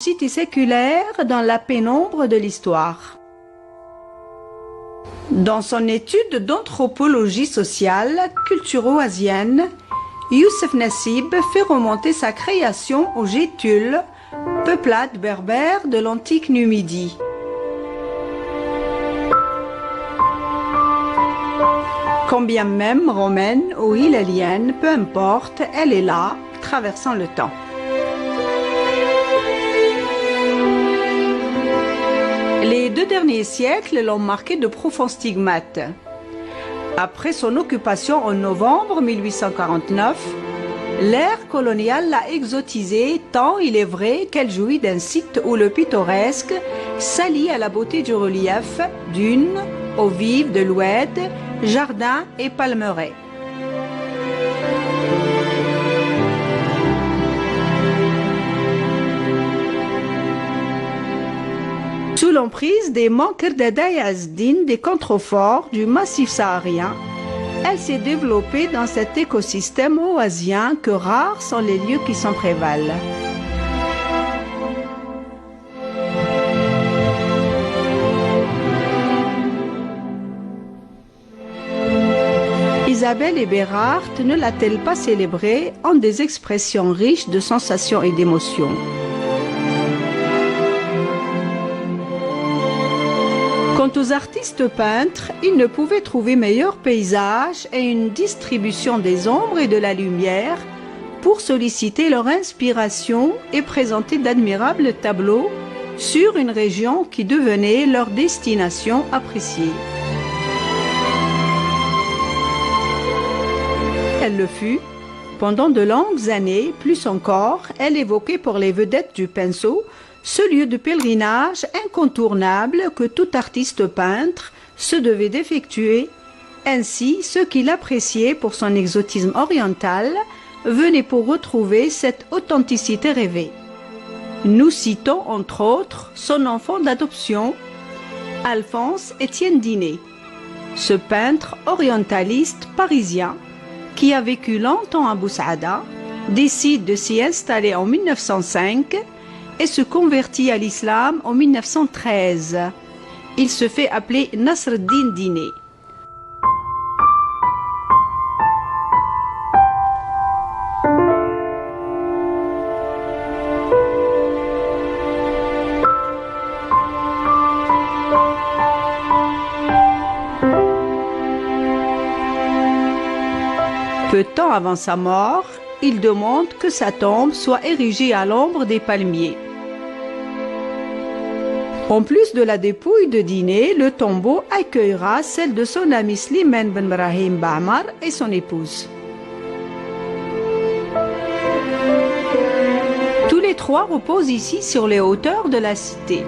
Cité séculaire dans la pénombre de l'histoire. Dans son étude d'anthropologie sociale culturo-asienne, Youssef Nassib fait remonter sa création aux Gétules, peuplade berbère de l'antique Numidie. Quand bien même romaine ou hilalienne, peu importe, elle est là, traversant le temps. Les 2 derniers siècles l'ont marqué de profonds stigmates. Après son occupation en novembre 1849, l'ère coloniale l'a exotisée tant il est vrai qu'elle jouit d'un site où le pittoresque s'allie à la beauté du relief, dunes, eaux vives de l'Oued, jardins et palmeraies. Sous l'emprise des Mankerdada et Azdin, des contreforts du massif saharien, elle s'est développée dans cet écosystème oasien que rares sont les lieux qui s'en prévalent. Isabelle Eberhardt ne l'a-t-elle pas célébrée en des expressions riches de sensations et d'émotions? Quant aux artistes peintres, ils ne pouvaient trouver meilleur paysage et une distribution des ombres et de la lumière pour solliciter leur inspiration et présenter d'admirables tableaux sur une région qui devenait leur destination appréciée. Elle le fut. Pendant de longues années, plus encore, elle évoquait pour les vedettes du pinceau ce lieu de pèlerinage incontournable que tout artiste peintre se devait d'effectuer. Ainsi, ceux qui l'appréciaient pour son exotisme oriental venaient pour retrouver cette authenticité rêvée. Nous citons entre autres son enfant d'adoption, Alphonse Étienne Dinet, ce peintre orientaliste parisien qui a vécu longtemps à Boussaada, décide de s'y installer en 1905 et se convertit à l'islam en 1913. Il se fait appeler Nasreddin Dinet. Peu de temps avant sa mort, il demande que sa tombe soit érigée à l'ombre des palmiers. En plus de la dépouille de Dinet, le tombeau accueillera celle de son ami Slimane Ben Brahim Ba'mar et son épouse. Tous les trois reposent ici sur les hauteurs de la cité.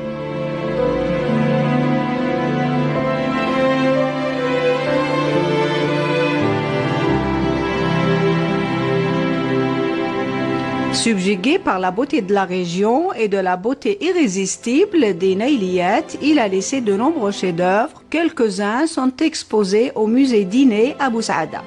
Subjugué par la beauté de la région et de la beauté irrésistible des Nailiyat, il a laissé de nombreux chefs-d'œuvre. Quelques-uns sont exposés au musée Dinet à Boussaada.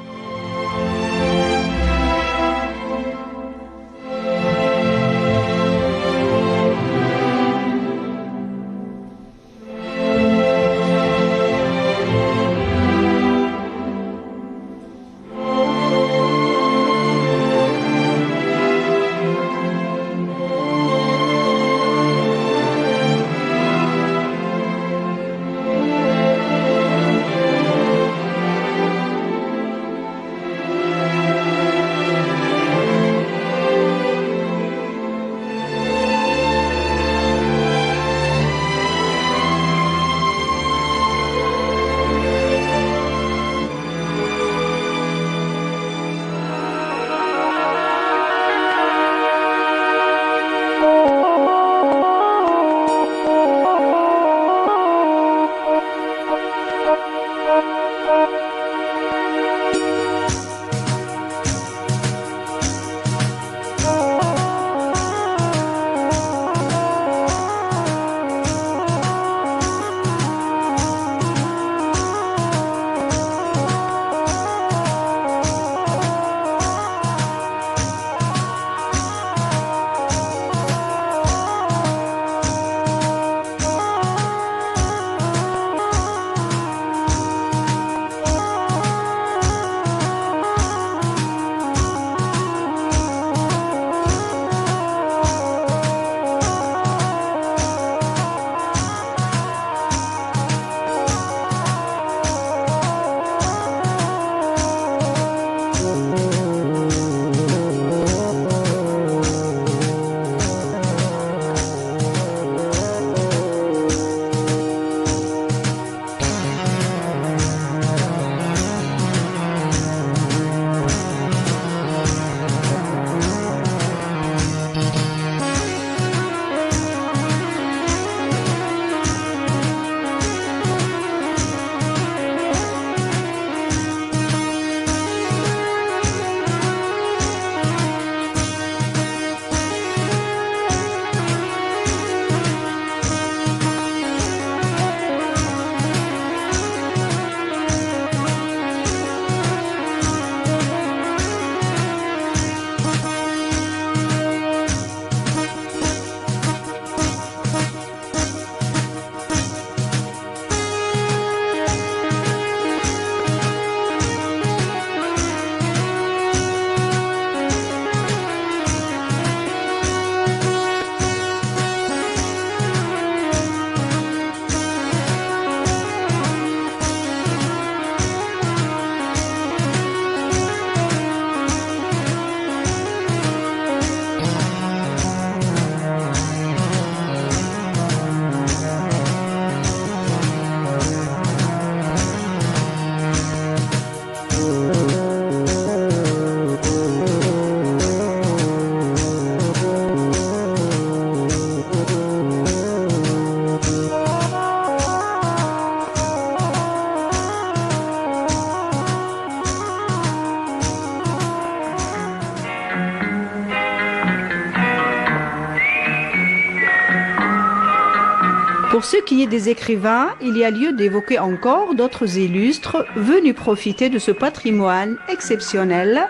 Pour ce qui est des écrivains, il y a lieu d'évoquer encore d'autres illustres venus profiter de ce patrimoine exceptionnel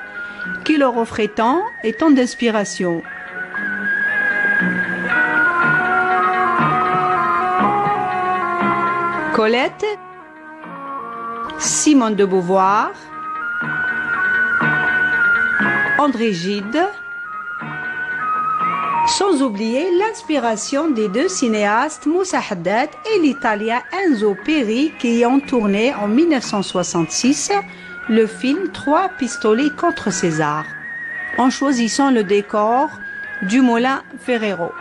qui leur offrait tant et tant d'inspiration. Colette, Simone de Beauvoir, André Gide, sans oublier l'inspiration des deux cinéastes Moussa Haddad et l'italien Enzo Peri qui ont tourné en 1966 le film Trois pistolets contre César, en choisissant le décor du moulin Ferrero.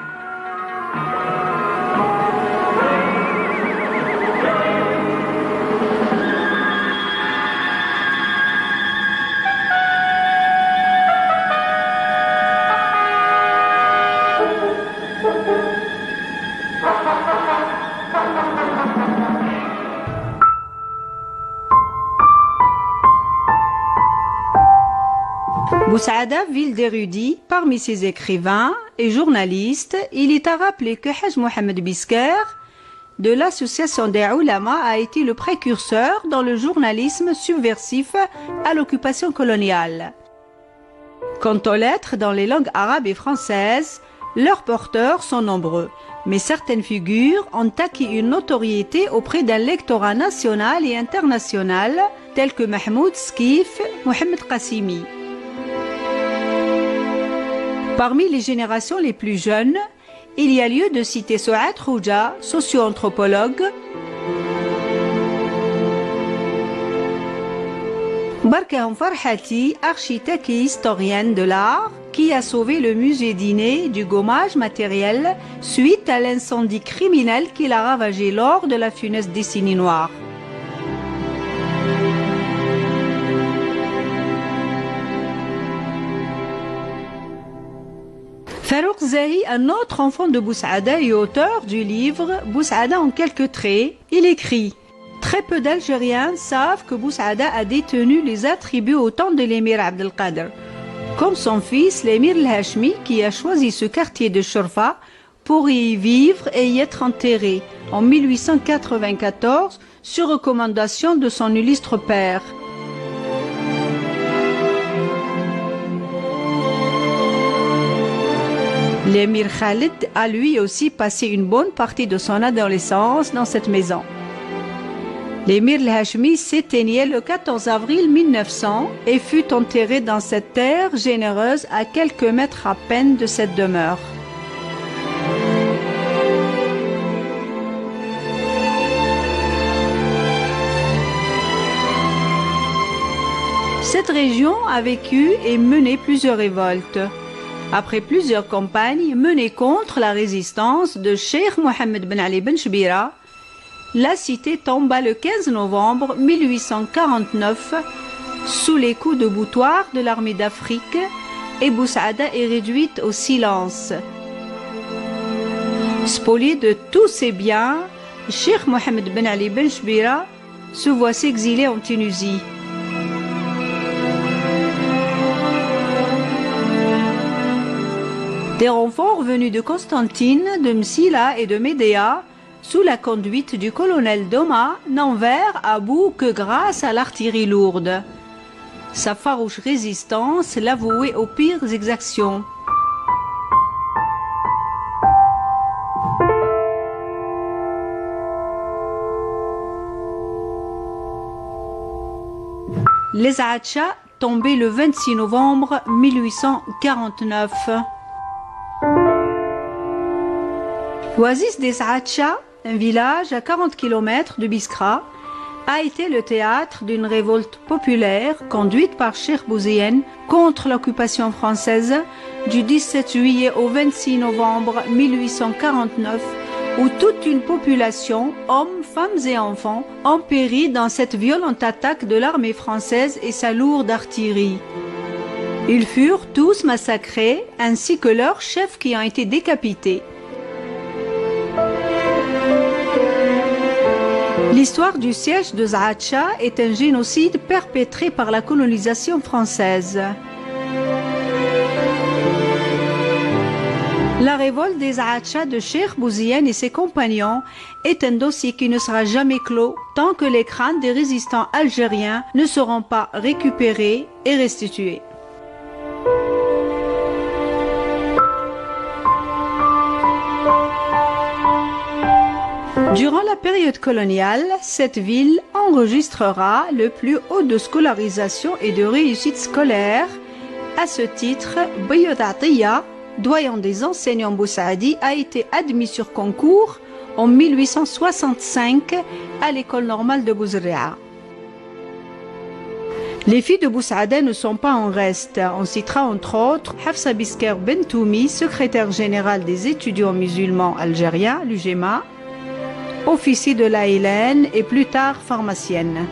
Boussaada, ville d'érudits, parmi ses écrivains et journalistes, il est à rappeler que Haj Mohamed Bisker, de l'association des Oulama, a été le précurseur dans le journalisme subversif à l'occupation coloniale. Quant aux lettres dans les langues arabes et françaises, leurs porteurs sont nombreux, mais certaines figures ont acquis une notoriété auprès d'un lectorat national et international, tels que Mahmoud Skif, Mohamed Qassimi. Parmi les générations les plus jeunes, il y a lieu de citer Souad Khouja, socio-anthropologue, Barkaham Farhati, architecte et historienne de l'art, qui a sauvé le musée d'Iné du gommage matériel suite à l'incendie criminel qu'il a ravagé lors de la funeste décennie noire. Farouk Zahi, un autre enfant de Boussaada et auteur du livre Boussaada en quelques traits, il écrit « Très peu d'Algériens savent que Boussaada a détenu les attributs au temps de l'émir Abdelkader, comme son fils l'émir El-Hashmi qui a choisi ce quartier de Chorfa pour y vivre et y être enterré en 1894 sur recommandation de son illustre père. » L'émir Khalid a lui aussi passé une bonne partie de son adolescence dans cette maison. L'émir El-Hashmi s'éteignait le 14 avril 1900 et fut enterré dans cette terre généreuse à quelques mètres à peine de cette demeure. Cette région a vécu et mené plusieurs révoltes. Après plusieurs campagnes menées contre la résistance de Cheikh Mohammed Ben Ali Ben Chbira, la cité tomba le 15 novembre 1849 sous les coups de boutoir de l'armée d'Afrique et Boussaada est réduite au silence. Spolié de tous ses biens, Cheikh Mohammed Ben Ali Ben Chbira se voit s'exiler en Tunisie. Des renforts venus de Constantine, de Msila et de Médéa, sous la conduite du colonel Doma, n'enverrent à bout que grâce à l'artillerie lourde. Sa farouche résistance l'avouait aux pires exactions. Les Aatcha tombaient le 26 novembre 1849. L'oasis des Aatcha, un village à 40 km de Biskra, a été le théâtre d'une révolte populaire conduite par Cheikh Bouzien contre l'occupation française du 17 juillet au 26 novembre 1849, où toute une population, hommes, femmes et enfants, ont péri dans cette violente attaque de l'armée française et sa lourde artillerie. Ils furent tous massacrés, ainsi que leurs chefs qui ont été décapités. L'histoire du siège de Zaatcha est un génocide perpétré par la colonisation française. La révolte des Aatcha de Cheikh Bouziane et ses compagnons est un dossier qui ne sera jamais clos tant que les crânes des résistants algériens ne seront pas récupérés et restitués. Durant la période coloniale, cette ville enregistrera le plus haut de scolarisation et de réussite scolaire. À ce titre, Bayod Atiya, doyen des enseignants Boussaadi, a été admis sur concours en 1865 à l'école normale de Bouzrea. Les filles de Boussaada ne sont pas en reste. On citera entre autres Hafsa Bisker Bentoumi, secrétaire générale des étudiants musulmans algériens, l'UGMA, officier de la Hélène et plus tard pharmacienne.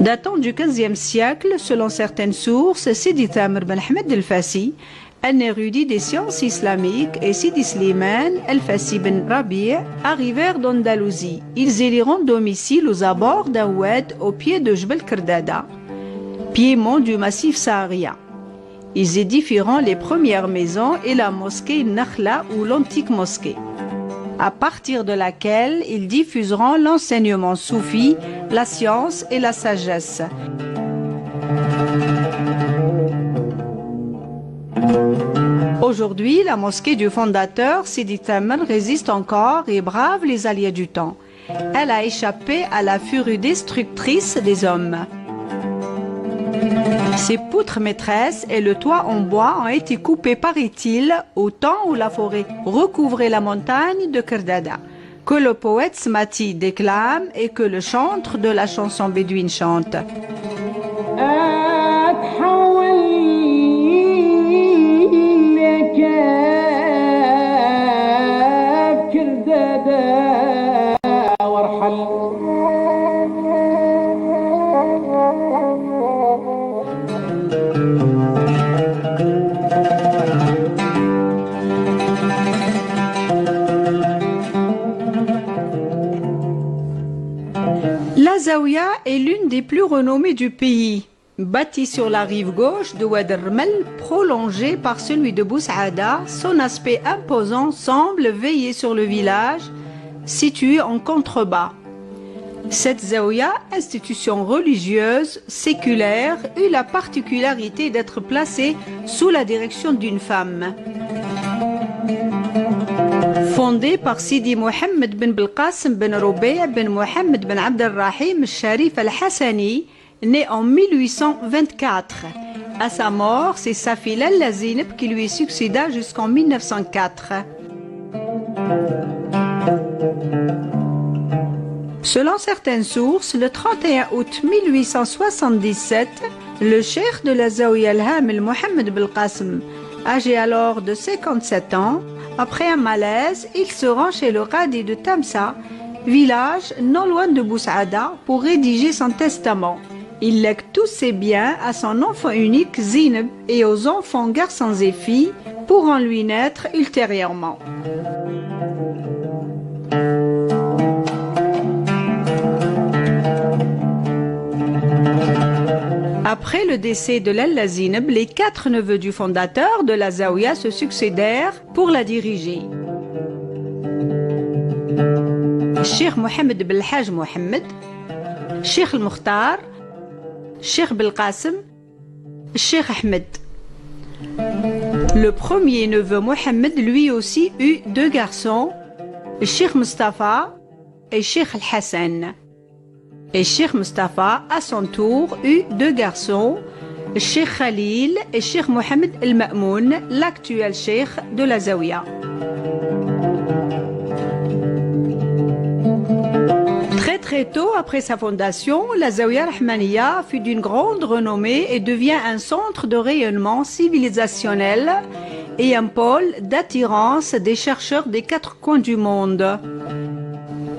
Datant du XVe siècle, selon certaines sources, Sidi Tamer Ben Ahmed el-Fassi, un érudit des sciences islamiques, et Sidi Slimane el-Fassi Ben Rabi' arrivèrent d'Andalousie. Ils éliront domicile aux abords d'un oued au pied de Jbel Kerdada, piémont du massif saharien. Ils édifieront les premières maisons et la mosquée Nakhla ou l'antique mosquée, à partir de laquelle ils diffuseront l'enseignement soufi, la science et la sagesse. Aujourd'hui, la mosquée du fondateur, Sidi Tamer, résiste encore et brave les alliés du temps. Elle a échappé à la furie destructrice des hommes. Ses poutres maîtresses et le toit en bois ont été coupés, paraît-il, au temps où la forêt recouvrait la montagne de Kerdada, que le poète Smati déclame et que le chantre de la chanson bédouine chante. La Zaouia est l'une des plus renommées du pays. Bâtie sur la rive gauche de Oued el-Rmel, prolongée par celui de Boussaada, son aspect imposant semble veiller sur le village, situé en contrebas. Cette Zaouia, institution religieuse, séculaire, eut la particularité d'être placée sous la direction d'une femme. Fondée par Sidi Mohammed ben Belqasem ben Roubai ben Mohammed ben Abd al-Rahim al-Sharif al-Hassani, né en 1824. À sa mort, c'est sa fille al-Lazineb qui lui succéda jusqu'en 1904. Selon certaines sources, le 31 août 1877, le cheikh de la Zaouia al-Hamil Mohammed Belqasem, âgé alors de 57 ans, après un malaise, il se rend chez le Qadi de Tamsa, village non loin de Boussaada, pour rédiger son testament. Il lègue tous ses biens à son enfant unique Zineb et aux enfants garçons et filles pour en lui naître ultérieurement. Après le décès de Lalla Zineb, les 4 neveux du fondateur de la Zaouia se succédèrent pour la diriger. Cheikh Mohammed Belhaj Mohammed, Cheikh Al-Mukhtar, Cheikh Belqasem, Cheikh Ahmed. Le premier neveu Mohammed, lui aussi, eut 2 garçons, Cheikh Mustafa et Cheikh Al-Hassan. Et Cheikh Mustafa, à son tour, eut 2 garçons, Cheikh Khalil et Cheikh Mohammed El-Ma'moun, l'actuel cheikh de la Zaouia. Très tôt après sa fondation, la Zaouia Rahmaniya fut d'une grande renommée et devient un centre de rayonnement civilisationnel et un pôle d'attirance des chercheurs des 4 coins du monde.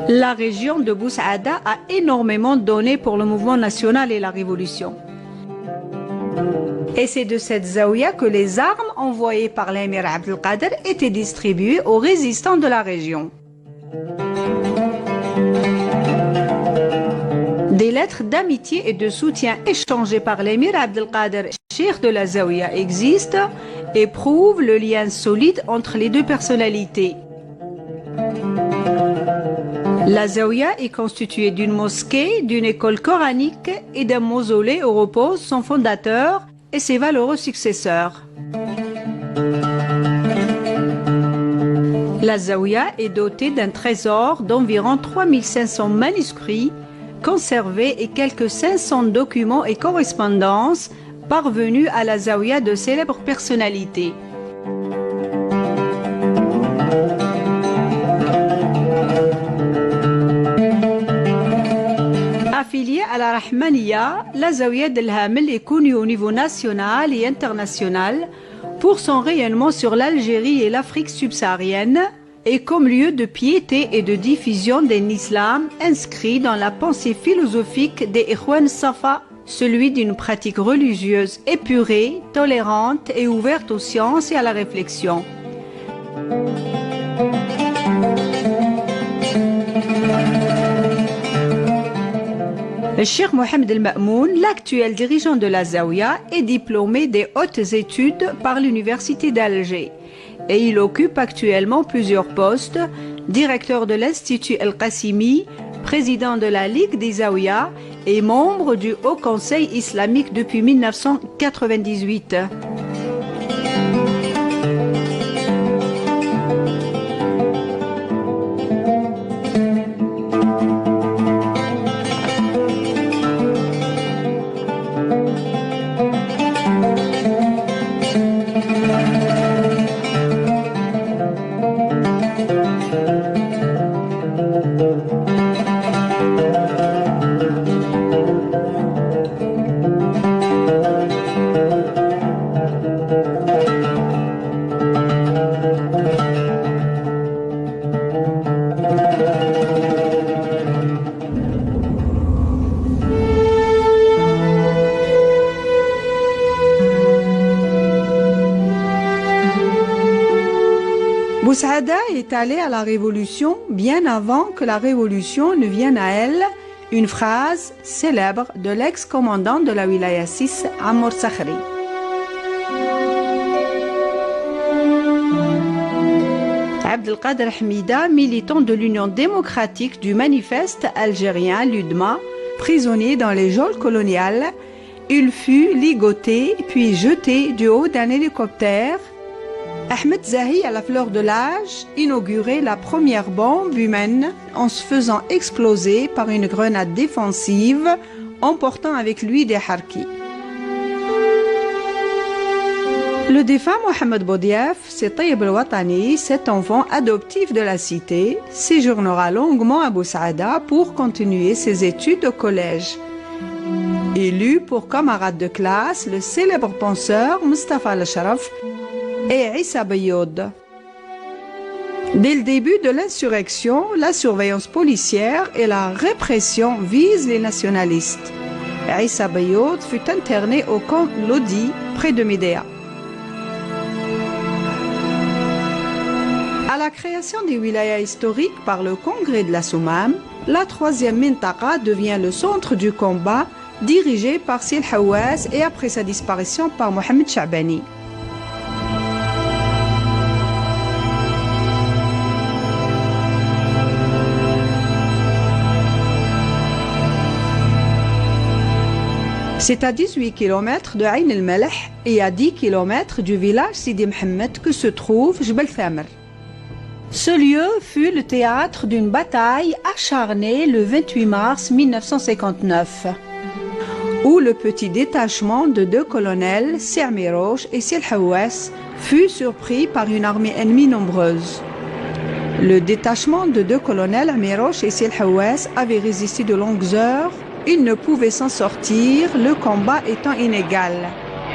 La région de Boussaada a énormément donné pour le mouvement national et la révolution. Et c'est de cette zaouia que les armes envoyées par l'émir Abdelkader étaient distribuées aux résistants de la région. Des lettres d'amitié et de soutien échangées par l'émir Abdelkader, cheikh de la zaouia, existent et prouvent le lien solide entre les deux personnalités. La zaouia est constituée d'une mosquée, d'une école coranique et d'un mausolée où repose son fondateur et ses valeureux successeurs. La zaouia est dotée d'un trésor d'environ 3500 manuscrits conservés et quelques 500 documents et correspondances parvenus à la zaouia de célèbres personnalités. Affiliée à la Rahmaniya, la zaouia d'El Hamel est connue au niveau national et international pour son rayonnement sur l'Algérie et l'Afrique subsaharienne et comme lieu de piété et de diffusion d'un islam inscrit dans la pensée philosophique des Ikhwan Safa, celui d'une pratique religieuse épurée, tolérante et ouverte aux sciences et à la réflexion. Le Cheikh Mohamed El Ma'moun, l'actuel dirigeant de la Zaouia, est diplômé des hautes études par l'université d'Alger et il occupe actuellement plusieurs postes, directeur de l'Institut El Qassimi, président de la Ligue des Zaouia et membre du Haut Conseil islamique depuis 1998. Bousaada est allée à la Révolution bien avant que la Révolution ne vienne à elle, une phrase célèbre de l'ex-commandant de la Wilaya 6, Ammar Sakhri. Abdelkader Hamida, militant de l'Union démocratique du manifeste algérien, l'UDMA, prisonnier dans les geôles coloniales, il fut ligoté puis jeté du haut d'un hélicoptère. Ahmed Zahi, à la fleur de l'âge, inaugurait la première bombe humaine en se faisant exploser par une grenade défensive, emportant avec lui des harkis. Le défunt Mohamed Boudiaf, c'est Tayyib El-Watani, cet enfant adoptif de la cité, séjournera longuement à Bousaada pour continuer ses études au collège. Il eut pour camarade de classe le célèbre penseur Mustafa Al-Sharaf et Issa Bayoud. Dès le début de l'insurrection, la surveillance policière et la répression visent les nationalistes. Issa Bayoud fut interné au camp Lodi, près de Médéa. À la création des wilayas historiques par le congrès de la Soumam, la troisième Mintaqa devient le centre du combat dirigé par Sil Hawass et après sa disparition par Mohamed Chabani. C'est à 18 km de Ain el-Malh et à 10 km du village Sidi Mohamed que se trouve Jbel Thamr. Ce lieu fut le théâtre d'une bataille acharnée le 28 mars 1959, où le petit détachement de deux colonels, Sermi Roche et Sil Hawass, fut surpris par une armée ennemie nombreuse. Le détachement de deux colonels, Amiroche et Sil Hawass, avait résisté de longues heures. Ils ne pouvaient s'en sortir, le combat étant inégal.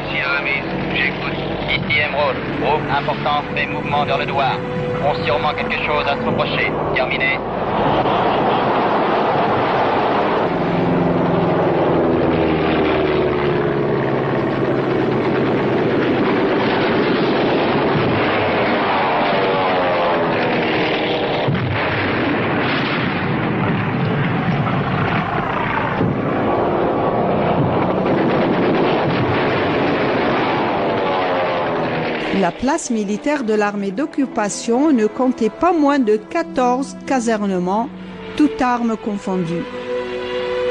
Ici Aramis, j'écoute. Ici Emerald, groupe important fait mouvement vers le Douar. Ont sûrement quelque chose à se reprocher. Terminé. La place militaire de l'armée d'occupation ne comptait pas moins de 14 casernements, toutes armes confondues.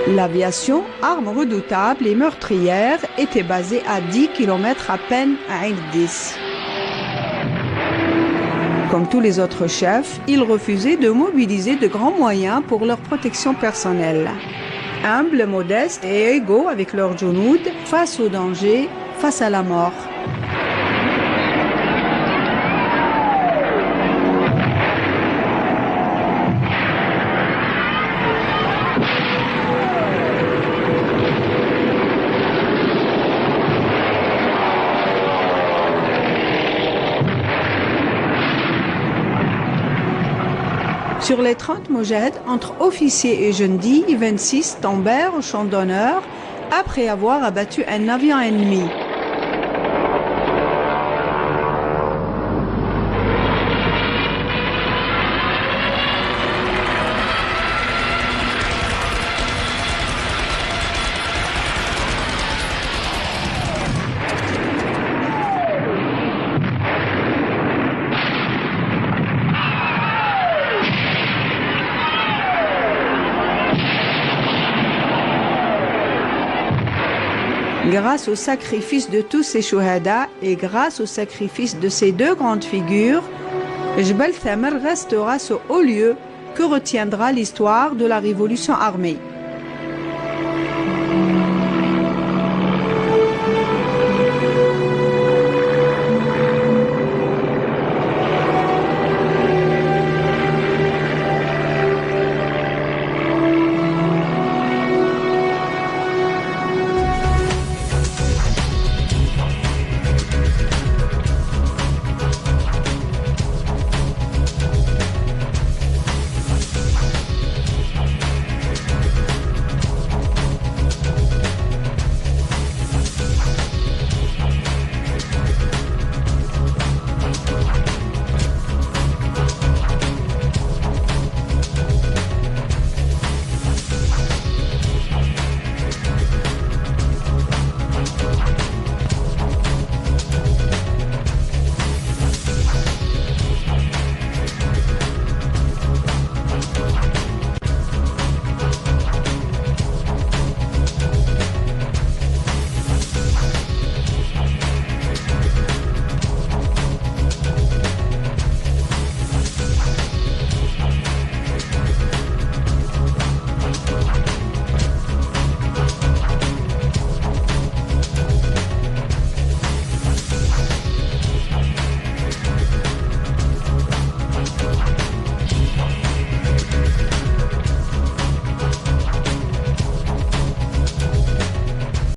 L'aviation, arme redoutable et meurtrière, était basée à 10 km à peine à Ain Dis. Comme tous les autres chefs, ils refusaient de mobiliser de grands moyens pour leur protection personnelle. Humbles, modestes et égaux avec leurs Junoud, face au danger, face à la mort. Sur les 30 moujaheds, entre officiers et jeunes-dits, 26 tombèrent au champ d'honneur après avoir abattu un avion ennemi. Grâce au sacrifice de tous ces chouhada et grâce au sacrifice de ces deux grandes figures, Jbel Thamr restera ce haut lieu que retiendra l'histoire de la révolution armée.